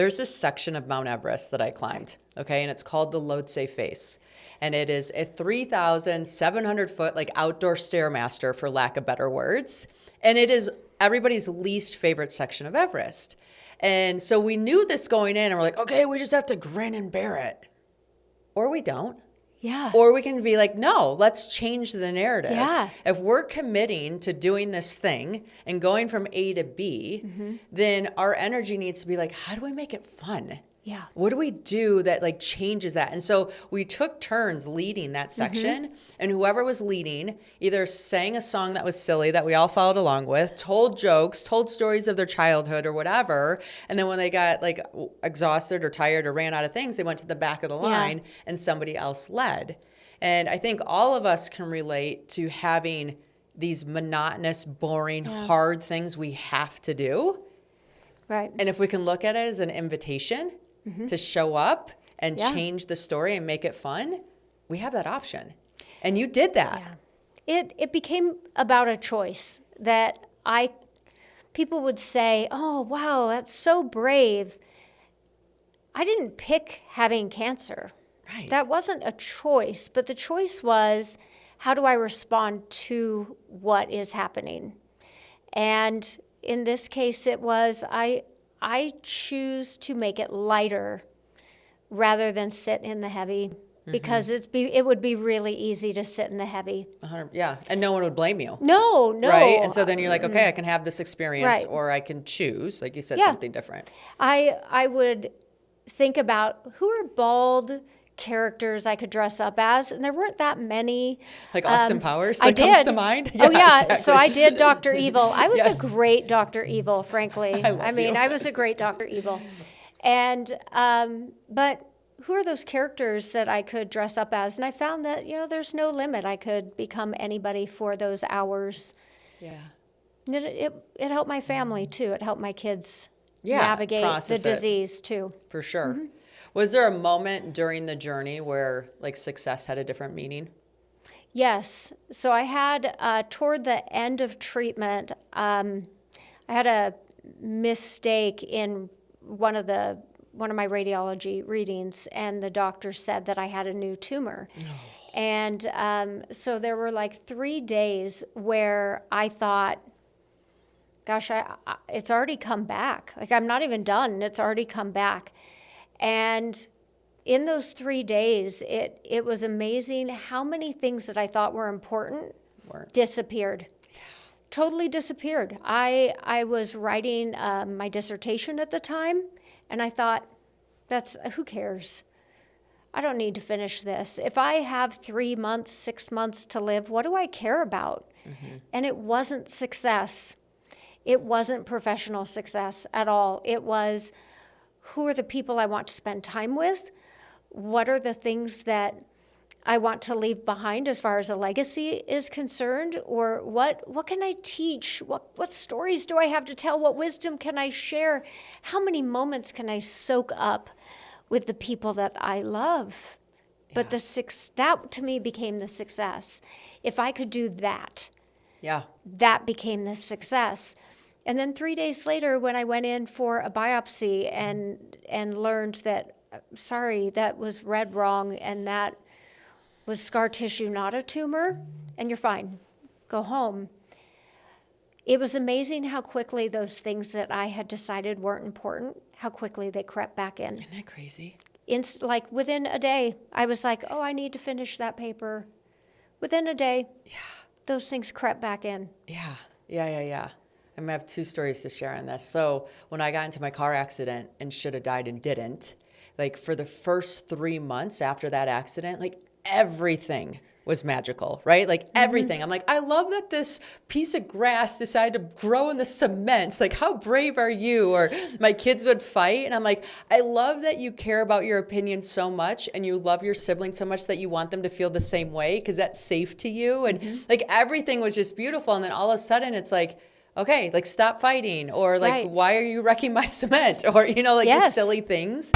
There's this section of Mount Everest that I climbed, okay? And it's called the Lhotse Face. And it is a 3,700 foot like outdoor Stairmaster, for lack of better words. And it is everybody's least favorite section of Everest. And so we knew this going in, and we're like, okay, we just have to grin and bear it. Or we don't. Yeah. Or we can be like, no, let's change the narrative. Yeah. If we're committing to doing this thing and going from A to B, then our energy needs to be like, how do we make it fun? Yeah. What do we do that like changes that? And so we took turns leading that section, and whoever was leading either sang a song that was silly that we all followed along with, told jokes, told stories of their childhood or whatever. And then when they got like exhausted or tired or ran out of things, they went to the back of the line and somebody else led. And I think all of us can relate to having these monotonous, boring, hard things we have to do. Right. And if we can look at it as an invitation to show up and change the story and make it fun, we have that option. And you did that. Yeah. It became about a choice that people would say, oh, wow, that's so brave. I didn't pick having cancer. Right. That wasn't a choice, but the choice was, how do I respond to what is happening? And in this case, it was, I choose to make it lighter rather than sit in the heavy, because it would be really easy to sit in the heavy. Yeah, and no one would blame you. No. Right? And so then you're like, okay, I can have this experience, Right. or I can choose, like you said, something different. I would think about who are bald characters I could dress up as, and there weren't that many. Like Austin Powers comes to mind? Yeah, Exactly. So I did Dr. Evil. I was a great Dr. Evil, frankly. I was a great Dr. Evil. And, but who are those characters that I could dress up as? And I found that, there's no limit. I could become anybody for those hours. Yeah. It helped my family, too. It helped my kids navigate the disease, too. For sure. Was there a moment during the journey where like success had a different meaning? Yes. So I had, toward the end of treatment, I had a mistake in one of my radiology readings, and the doctor said that I had a new tumor. And so there were like 3 days where I thought, gosh, it's already come back. Like, I'm not even done. It's already come back. And in those 3 days, it was amazing how many things that I thought were important disappeared. Totally disappeared. I was writing my dissertation at the time, and I thought, who cares? I don't need to finish this. If I have 3 months, 6 months to live, what do I care about? And it wasn't success. It wasn't professional success at all. It was, who are the people I want to spend time with? What are the things that I want to leave behind as far as a legacy is concerned? Or what can I teach? What stories do I have to tell? What wisdom can I share? How many moments can I soak up with the people that I love? But that to me became the success. If I could do that, that became the success. And then 3 days later, when I went in for a biopsy and learned that, sorry, that was read wrong, and that was scar tissue, not a tumor, and you're fine, go home. It was amazing how quickly those things that I had decided weren't important, how quickly they crept back in. Isn't that crazy? Like within a day, I was like, oh, I need to finish that paper. Within a day, those things crept back in. Yeah. I'm gonna have 2 stories to share on this. So when I got into my car accident and should have died and didn't, like for the first 3 months after that accident, like everything was magical, right? Like everything. I'm like, I love that this piece of grass decided to grow in the cement. Like, how brave are you? Or my kids would fight. And I'm like, I love that you care about your opinion so much, and you love your siblings so much that you want them to feel the same way because that's safe to you. And like everything was just beautiful. And then all of a sudden it's like, okay, like stop fighting, or like, why are you wrecking my cement? Or, just silly things.